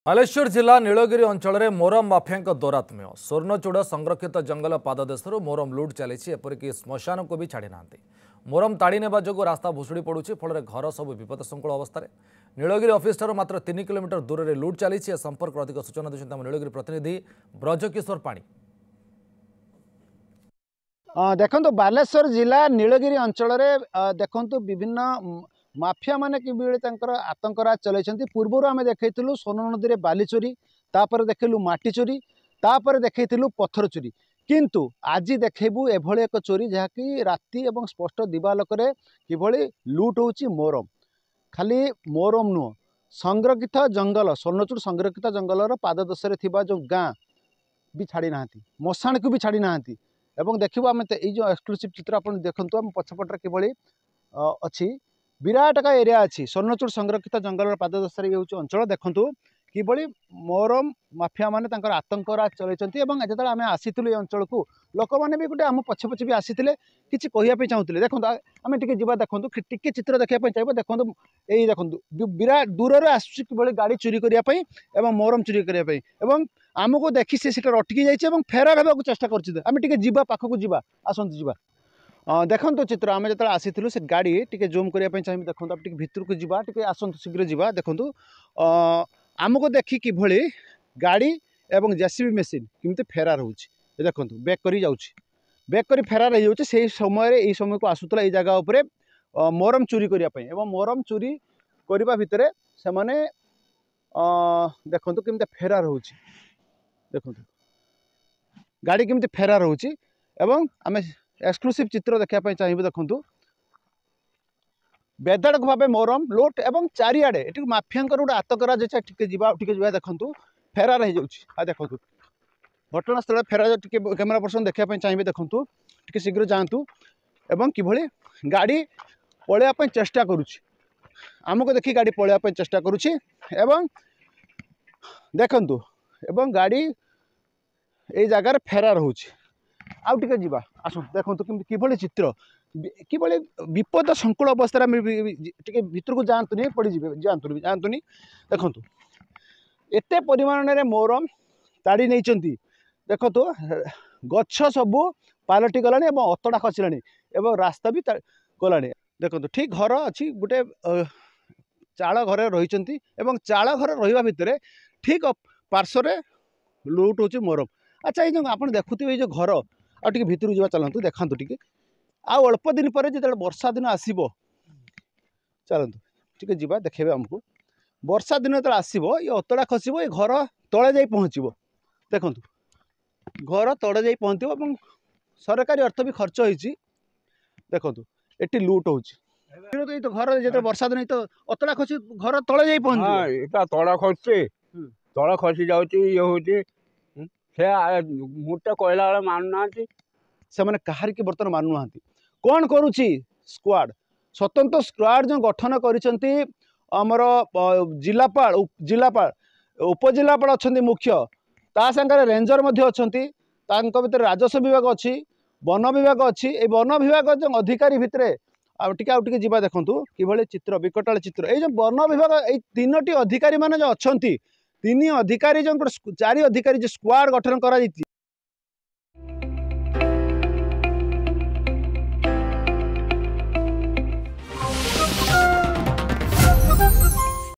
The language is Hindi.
बालेश्वर जिला नीलगिरी अंचल में मोरम माफिया दौरात्म्य स्वर्णचूड़ संरक्षित जंगल पाददेश मोरम लुट चली एपरिक श्मशान को भी छाड़ी ना मोरम ताड़ी ने जो रास्ता भुशुड़ी पड़ुछि फल घर सब विपदसंकुल अवस्था नीलगिरी ऑफिस ठार मात्र 3 किलोमीटर दूर में लुट चली संपर्क अधिक सूचना देते नीलगिरी प्रतिनिधि ब्रजकिशोर पाणी। देखो बालेश्वर जिला नीलगिरी अंचल देखो विभिन्न माफिया माने कि आतंकराज चलती पूर्वर आम देखु सोन नदी में बाली चोरी तापर देखलु माटी चोरी तापर देखु पत्थर चोरी किंतु आज देखबू एभली एक चोरी जहाँकि राति एवं स्पष्ट दिवालोक किभली लुट होची मोरम खाली मोरम नुह संरक्षित जंगल स्वर्णचूड़ संरक्षित जंगलर पाददेश जो गाँ भी छाड़ी ना मशाण को भी छाड़ी ना देखो आम जो एक्सक्लूसिव चित्र आप देखु आम पछपटे किभली अच्छी विराट का एरिया अच्छी स्वर्णचूड़ संरक्षित जंगल पाददेश ये अंचल देखु किभली मोरम माफिया माने आतंकराज चलती जो आम आसीलु ये अंचल को लोक मैंने भी गोटे आम पछे पछे भी आसी किसी कहवाई चाहूले देखो आम टे देखो टी चित्र देखा चाहिए देखो यही देखो विराट दूर से आस गाड़ी चोरी करने मोरम चोरी करने आमको देखी से अटकी जाइए फेरार होगा चेष्टा कर पाखक जा आसतु जा देखो चित्र आम जो आसीलु से गाड़ी टी जूम करने चाहिए देखो आप भितर को जा आसतु शीघ्र जा देखो आमको देखी किभली गाड़ी एवं जेसीबी मेसीन किमती फेरार हो देखो बैक कर बैक कर फेरार हो समय यही समय को आसूला ये जगह उपर मोरम चोरी करने मोरम चोरी करने भितर से माने देखो किमती फेरार हो देखो गाड़ी किमती फेरार हो आम एक्सक्लूसिव चित्र देखा चाहिए देखो बेधड़क भाव मोरम लुट एवं चारिआडे ये माफिया गोटे आतंकराज टे जा देखो फेरार हो देखो घटनास्थल फेरार कैमेरा पर्सन देखा चाहिए देखो टे शीघ्र जातु एवं किभली गाड़ी पलैया चेष्टा करुच्ची आमको देखी गाड़ी पलैया चेष्टा करुच्ची एवं देखंतु एवं गाड़ी ये जगार फेरार हो आउ टे जा आसु देखो किभली चित्र किभली विपद संकुल अवस्था टे भीतर को जातुनि पड़ जातुनि देखो एत परिमाण में मोरम ताड़ी नहीं देखो गछ सबू पलटि गला अतड़ा खसला रास्ता भी गला देखो ठीक घर अच्छी गोटे चाल घर रही चाल घर रहा भितर ठीक पार्श्व लुट हो मोरम। अच्छा ये आप देखुए ये घर आ भितर जा चलतु देखा टे आउ अल्प दिन पर जो वर्षा दिन आसब चलतु टे जा देखे आमको वर्षा दिन जो आसब ये अतड़ा खसब ये घर तले जा पहुँचब देखो घर तले जा पहुँचब सरकारी अर्थ भी खर्च होती देखो ये लुट हो तो घर जो वर्षा दिन तो अतड़ा खसी घर तले जा पहुँच तड़ा खसुचे तड़ा खसी जाऊँगी मुझे कहला बेला मानुना से मैंने कहार की बर्तमान मानुना कौन करुच्ची स्क्वाड स्वतंत्र स्क्वाड जो गठन करिसेंती आमर जिलापाल जिलापाल उपजिलापाल अच्छा मुख्य ता संगे रेंजर अच्छा भीतर राजस्व विभाग अच्छी वन विभाग अच्छी वन विभाग जो अधिकारी भितर आउटे जा देखु कि चित्र विकटाल चित्र ये वन विभाग ये 3टी अधिकारी मान जो अच्छा 3 अधिकारी जो 4 अधिकारी जो स्क्वाड गठन करा